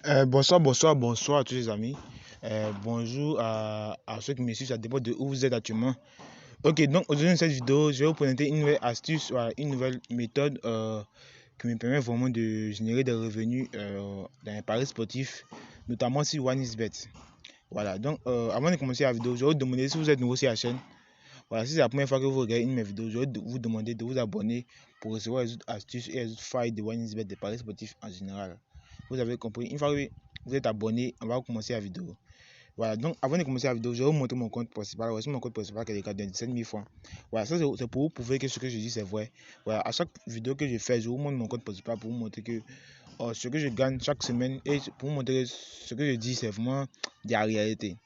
Bonsoir à tous les amis. Bonjour à ceux qui me suivent, ça dépend de où vous êtes actuellement. Ok, donc aujourd'hui dans cette vidéo, je vais vous présenter une nouvelle astuce, voilà, une nouvelle méthode qui me permet vraiment de générer des revenus dans les paris sportifs, notamment sur OneXBet. Voilà, donc avant de commencer la vidéo, je vais vous demander si vous êtes nouveau sur la chaîne. Voilà, si c'est la première fois que vous regardez une de mes vidéos, je vais vous demander de vous abonner pour recevoir les autres astuces et les autres failles de OneXBet, des paris sportifs en général. Vous avez compris. Une fois que vous êtes abonné, on va commencer la vidéo. Voilà, donc avant de commencer la vidéo, je vais vous montrer mon compte principal. Voici mon compte principal qui est de 97 000 francs. Voilà, ça c'est pour vous prouver que ce que je dis c'est vrai. Voilà, à chaque vidéo que je fais, je vous montre mon compte principal pour vous montrer que ce que je gagne chaque semaine et pour vous montrer que ce que je dis c'est vraiment de la réalité.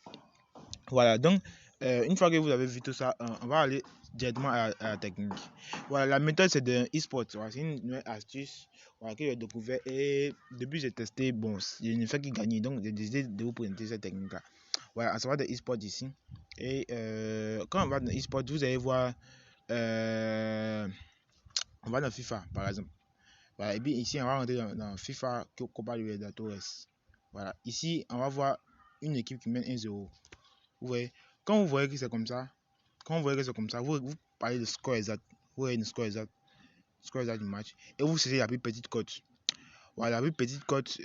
Voilà, donc une fois que vous avez vu tout ça, on va aller directement à la technique. Voilà, la méthode c'est de e-sport. Voilà, c'est une nouvelle astuce, voilà, que j'ai découvert et depuis j'ai testé. Bon, je ne fais que gagner, donc j'ai décidé de vous présenter cette technique là. Voilà, à savoir de e-sport ici. Et quand on va dans e-sport, vous allez voir, euh, on va dans FIFA par exemple. Voilà, et puis ici on va rentrer dans FIFA Copa Libertadores. Voilà, ici on va voir une équipe qui mène 1-0. Vous voyez, quand vous voyez que c'est comme ça, vous parlez de score exact, vous voyez le score exact du match, et vous cherchez la plus petite cote. Voilà, la plus petite cote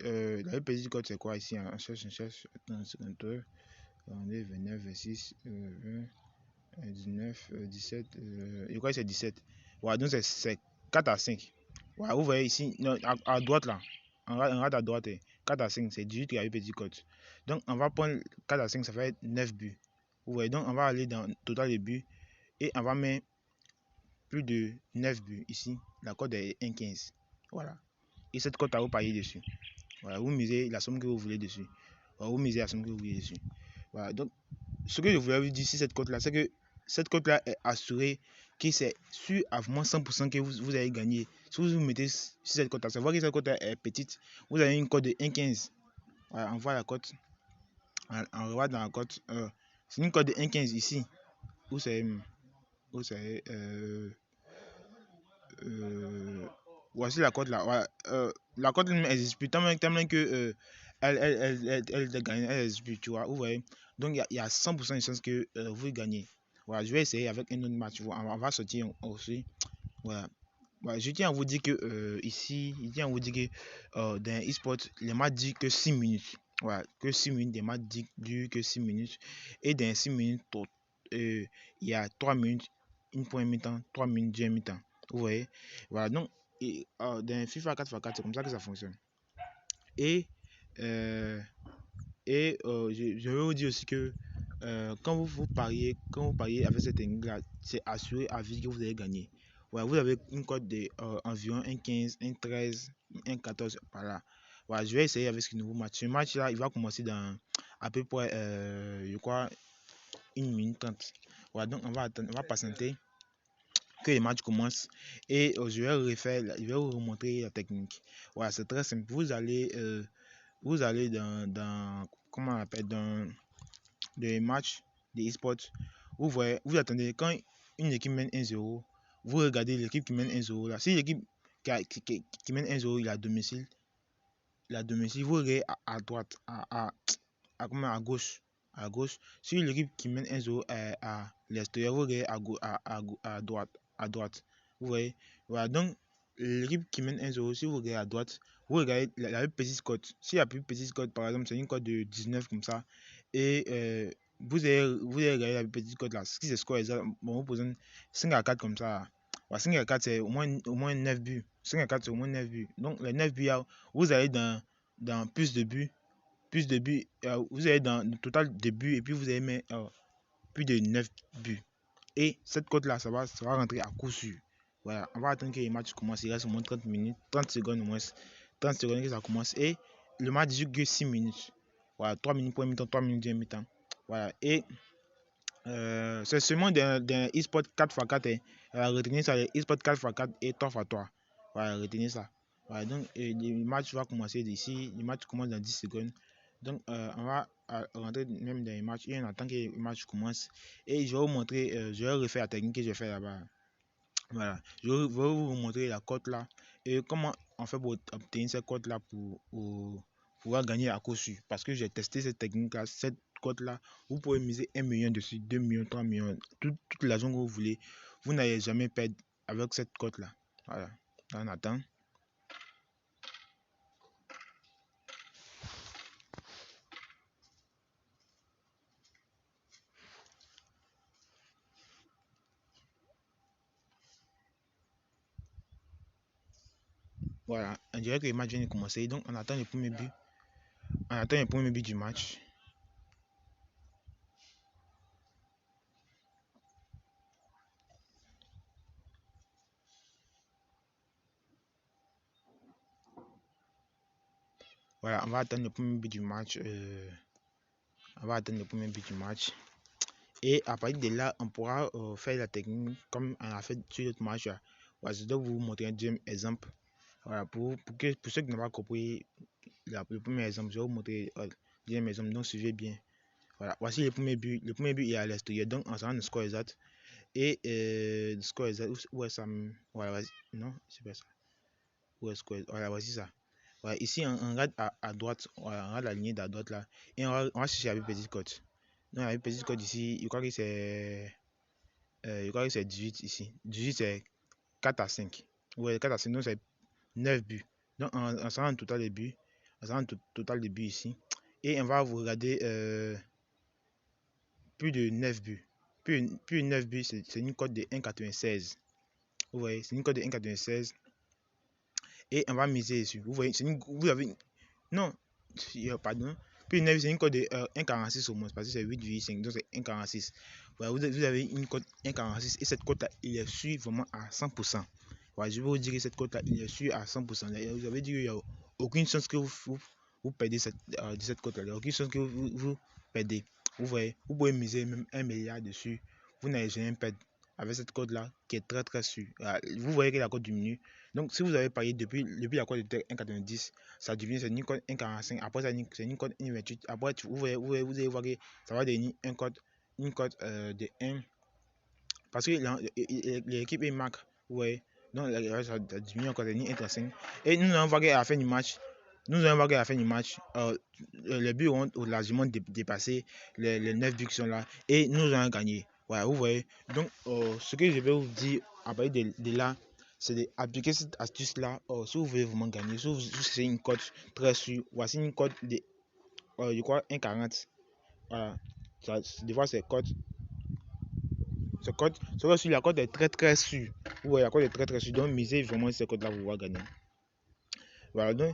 c'est quoi ici? On cherche, attends, 52, 29, 26, 20, 19, 17, je crois que c'est 17. Voilà, donc c'est 4 à 5. Voilà, vous voyez ici, non, à droite là, en rade à droite, 4 à 5, c'est 18 qui a une petite cote. Donc on va prendre 4 à 5, ça fait 9 buts. Vous voyez, donc on va aller dans total de buts et on va mettre plus de 9 buts ici. La cote est 1,15. Voilà. Et cette cote, à vous parier dessus. Voilà, vous misez la somme que vous voulez dessus. Voilà, vous misez la somme que vous voulez dessus. Voilà, donc ce que je voulais vous dire sur cette cote là, c'est que cette cote là est assurée que c'est sûr à vraiment 100% que vous allez gagner. Si vous vous mettez sur cette cote là, c'est vrai que cette cote est petite. Vous avez une cote de 1,15. Voilà, on voit la cote. Voilà, on regarde dans la cote. C'est une cote de 1,15 ici. Où c'est voici la cote là. Ouais, la cote n'existe plus tellement que elle gagne, elle existe plus, tu vois. Vous voyez, donc il y a 100% de chances que vous gagnez. Voilà, je vais essayer avec un autre match. On va sortir aussi. Voilà. Voilà, je tiens à vous dire que ici, je tiens à vous dire que dans e-sport, les matchs durent que 6 minutes. Voilà, que 6 minutes, des matchs durent que 6 minutes. Et dans 6 minutes, il y a 3 minutes, une première mi-temps, 3 minutes, deuxième mi-temps. Vous voyez? Voilà, donc, dans FIFA 4x4, c'est comme ça que ça fonctionne. Et, euh, je veux vous dire aussi que quand vous pariez avec cette technique-là, c'est assuré à vie que vous allez gagner. Voilà, vous avez une cote de environ 1,15, 1,13, 1,14 par là. Voilà, je vais essayer avec ce nouveau match. Ce match-là, il va commencer dans à peu près, je crois, 1 minute 30. Voilà, donc on va attendre, on va patienter que les matchs commencent et je vais vous remontrer la technique. Voilà, c'est très simple. Vous allez dans comment on appelle, dans les matchs de e-sport. Vous voyez, vous attendez quand une équipe mène 1-0, vous regardez l'équipe qui mène 1-0 là. Si l'équipe qui mène 1-0, il est à domicile, vous regardez à droite, comment, à gauche. Si l'équipe qui mène 1-0 est à l'extérieur, vous regardez à droite. Vous voyez, voilà, donc l'équipe qui mène 1-0, si vous regardez à droite, vous regardez la plus petite cote. Si la plus petite cote, par exemple, c'est une cote de 19 comme ça, et vous allez regarder la plus petite cote là. Si c'est score exact, bon, vous posez 5 à 4 comme ça. Voilà, 5 à 4, c'est au moins 9 buts. 5 à 4, c'est au moins 9 buts. Donc, les 9 buts, vous allez dans plus de buts, vous allez dans le total de buts et puis vous allez mettre plus de 9 buts. Et cette cote là, ça va rentrer à coup sûr. Voilà, on va attendre que les matchs commencent. Il reste au moins 30 minutes, 30 secondes au moins. 30 secondes que ça commence. Et le match dure que 6 minutes. Voilà, 3 minutes pour mi-temps, 3 minutes deuxième mi-temps. Voilà, et c'est seulement d'un e-sport 4x4. Retenez ça, e-sport 4x4 et 3x3. Voilà, retenez ça. Voilà, donc le match va commencer d'ici. Le match commence dans 10 secondes. Donc, on va rentrer même dans les matchs et on attend que le match commence. Et je vais vous montrer, je vais refaire la technique que j'ai fait là-bas. Voilà, je vais vous montrer la cote là et comment on fait pour obtenir cette cote là pouvoir gagner à cause sûr. Parce que j'ai testé cette technique-là, cette cote-là. Vous pouvez miser 1 million dessus, 2 millions, 3 millions, toute l'argent que vous voulez. Vous n'allez jamais perdre avec cette cote-là. Voilà. On attend. Voilà, on dirait que le match vient de commencer. Donc, on attend le premier but. On attend le premier but du match. Voilà, on va attendre le premier but du match. On va attendre le premier but du match. Et à partir de là, on pourra faire la technique comme on a fait sur l'autre match. Voilà, je dois vous montrer un deuxième exemple. Voilà, pour ceux qui n'ont pas compris le premier exemple, je vais vous montrer le deuxième exemple. Donc, suivez bien. Voilà, voici le premier but. Le premier but est à l'extérieur. Donc, on s'en rend le score exact. Et le score exact, où est ça? Voilà, non, c'est pas ça. Où est-ce que. Voilà, voici ça. Voilà, ici, on regarde à droite. Voilà, on regarde la lignée d'à droite là. Et on va chercher avec petite cote. Donc, avec petite cote ici, je crois que c'est. Je crois que c'est 18 ici. 18 c'est 4 à 5. Ouais, 4 à 5, donc c'est 9 buts. Donc, on s'en rend total des buts. On s'en rend total des buts ici. Et on va vous regarder plus de 9 buts. Plus de 9 buts, c'est une cote de 1,96. Vous voyez, c'est une cote de 1,96. Et on va miser dessus. Vous voyez, vous avez. Non, pardon. Puis une c'est une cote de 1,46 au moins, parce que c'est 8,5, donc c'est 1,46. Voilà, vous avez une cote 1,46 et cette cote-là, il est sûr vraiment à 100%. Voilà, je vais vous dire que cette cote-là, il est sûr à 100%. Vous avez dit qu'il n'y a aucune chance que vous perdez de cette cote-là. Il n'y a aucune chance que vous perdez. Vous voyez, vous pouvez miser même 1 milliard dessus. Vous n'allez jamais perdre avec cette cote-là qui est très très sûre. Voilà, vous voyez que la cote diminue. Donc, si vous avez parié depuis la cote de 1,90, ça devient une cote 1,45. Après, c'est une cote 1,28. Après, vous allez voir que ça va devenir une cote de 1. Parce que l'équipe est marque. Vous voyez. Donc, ça diminue encore, c'est 1,5. Et nous allons voir qu'à la fin du match, les buts ont largement dépassé les 9 buts qui sont là. Et nous allons gagner. Voilà, vous voyez. Donc, ce que je vais vous dire à partir de là, c'est d'appliquer cette astuce-là. Si vous voulez vraiment gagner, si vous cherchez une cote très sûre, voici une cote de, je crois, 1,40. Voilà. Des fois, c'est cote. Si la cote est très très sûre. Vous voyez, la cote est très très sûre. Donc, misez vraiment cette cote-là pour pouvoir gagner. Voilà, donc,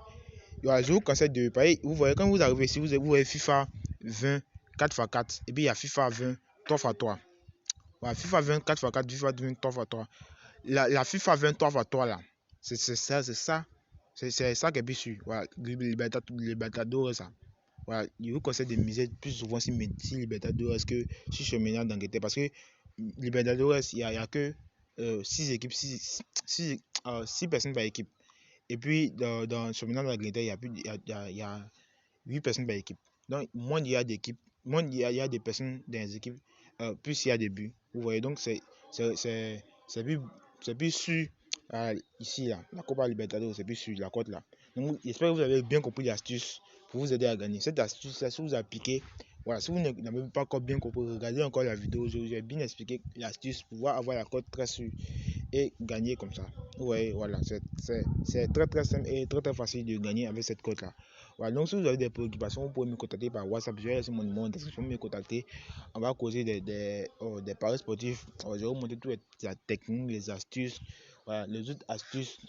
voilà, je vous conseille de payer. Vous voyez, quand vous arrivez ici, vous voyez FIFA 20, 4x4. Et puis, il y a FIFA 20, 3x3. Voilà, FIFA 20, 4x4, FIFA 20, 3x3. La FIFA 20, 3x3 là, c'est ça, c'est ça qui est plus sûr. Voilà, Libertadores, ça. Voilà, je vous conseille de miser plus souvent si Libertadores que si Championnat d'Angleterre. Parce que Libertadores, il n'y a que 6 équipes, 6 personnes par équipe. Et puis, dans le Championnat d'Angleterre, il y a 8 personnes par équipe. Donc, moins il y a d'équipes, moins il y a des personnes dans les équipes, plus il y a des buts. Vous voyez, donc c'est plus sûr ici, là, la Copa Libertadores, c'est plus sûr, la cote là. Donc, j'espère que vous avez bien compris l'astuce pour vous aider à gagner. Cette astuce là, si vous appliquez, voilà, si vous n'avez pas encore bien compris, regardez encore la vidéo. J'ai bien expliqué l'astuce pour pouvoir avoir la cote très sûre et gagner comme ça. Ouais, voilà, c'est très très simple et très très facile de gagner avec cette cote là. Voilà, donc si vous avez des préoccupations, vous pouvez me contacter par WhatsApp. Je vais laisser mon numéro en description, me contacter. On va causer des paris sportifs. Je vais vous montrer toutes les techniques, les astuces, voilà, les autres astuces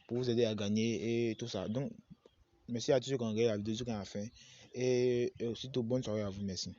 pour vous aider à gagner et tout ça. Donc, merci à tous ceux qui ont regardé la vidéo jusqu'à la fin. Et surtout, bonne soirée à vous. Merci.